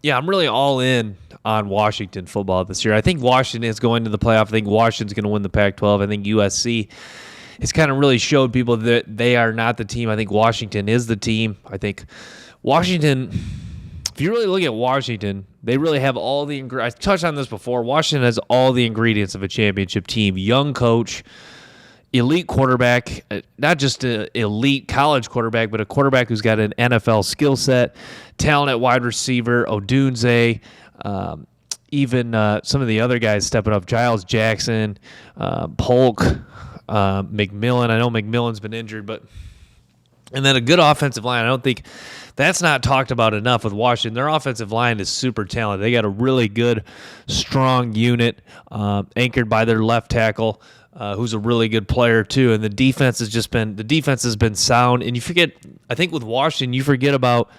Yeah, I'm really all in on Washington football this year. I think Washington is going to the playoff. I think Washington's going to win the Pac-12. I think USC has kind of really showed people that they are not the team. I think Washington is the team. I think Washington, if you really look at Washington, they really have all the I touched on this before. Washington has all the ingredients of a championship team. Young coach, elite quarterback, not just an elite college quarterback, but a quarterback who's got an NFL skill set, talent at wide receiver, Odunze, even some of the other guys stepping up, Giles Jackson, Polk, McMillan. I know McMillan's been injured, and then a good offensive line. I don't think that's not talked about enough with Washington. Their offensive line is super talented. They got a really good, strong unit anchored by their left tackle, who's a really good player too. And the defense has been sound. And you forget, I think with Washington, you forget about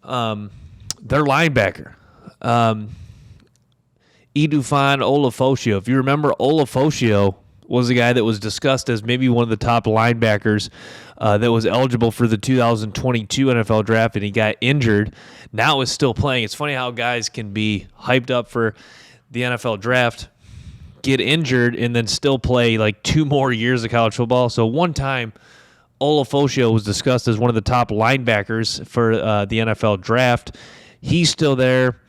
their linebacker, Edufan Olafosio. If you remember, Olafosio was a guy that was discussed as maybe one of the top linebackers that was eligible for the 2022 NFL draft, and he got injured. Now is still playing. It's funny how guys can be hyped up for the NFL draft, get injured, and then still play like 2 more years of college football. So one time, Olafosio was discussed as one of the top linebackers for the NFL draft. He's still there.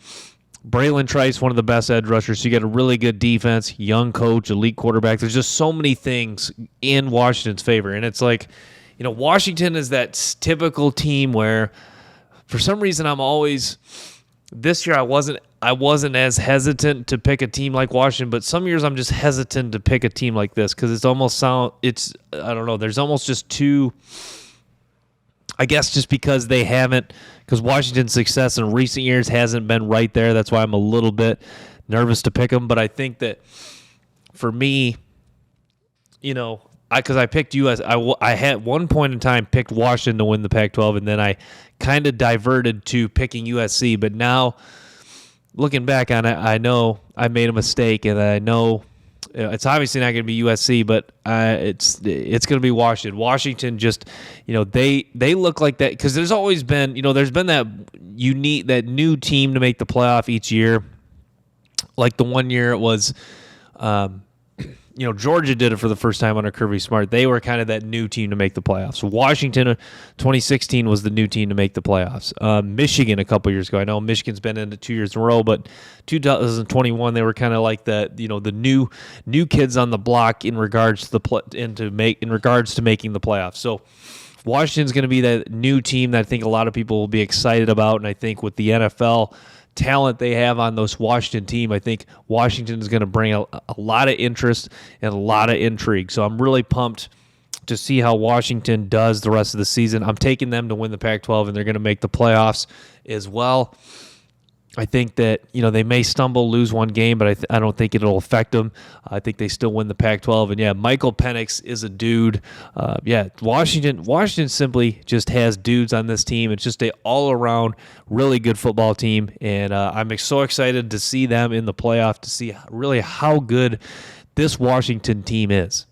Braylon Trice, one of the best edge rushers. So you got a really good defense, young coach, elite quarterback. There's just so many things in Washington's favor. And it's like, Washington is that typical team where for some reason this year I wasn't as hesitant to pick a team like Washington, but some years I'm just hesitant to pick a team like this because I don't know, there's almost just too, I guess just because Washington's success in recent years hasn't been right there. That's why I'm a little bit nervous to pick them. But I think that for me, because I picked US, I had one point in time picked Washington to win the Pac-12, and then I kind of diverted to picking USC. But now, looking back on it, I know I made a mistake, and I know it's obviously not going to be USC, but it's going to be Washington. Washington just, they look like that because there's always been, there's been that new team to make the playoff each year. Like the one year it was, Georgia did it for the first time under Kirby Smart. They were kind of that new team to make the playoffs. Washington, 2016 was the new team to make the playoffs. Michigan a couple years ago. I know Michigan's been in it 2 years in a row, but 2021 they were kind of like the new kids on the block in regards to making the playoffs. So Washington's going to be that new team that I think a lot of people will be excited about, and I think with the NFL talent they have on this Washington team, I think Washington is going to bring a lot of interest and a lot of intrigue. So I'm really pumped to see how Washington does the rest of the season. I'm taking them to win the Pac-12, and they're going to make the playoffs as well. I think that, they may stumble, lose one game, but I don't think it'll affect them. I think they still win the Pac-12. And, yeah, Michael Penix is a dude. Washington simply just has dudes on this team. It's just an all-around really good football team. And I'm so excited to see them in the playoff, to see really how good this Washington team is.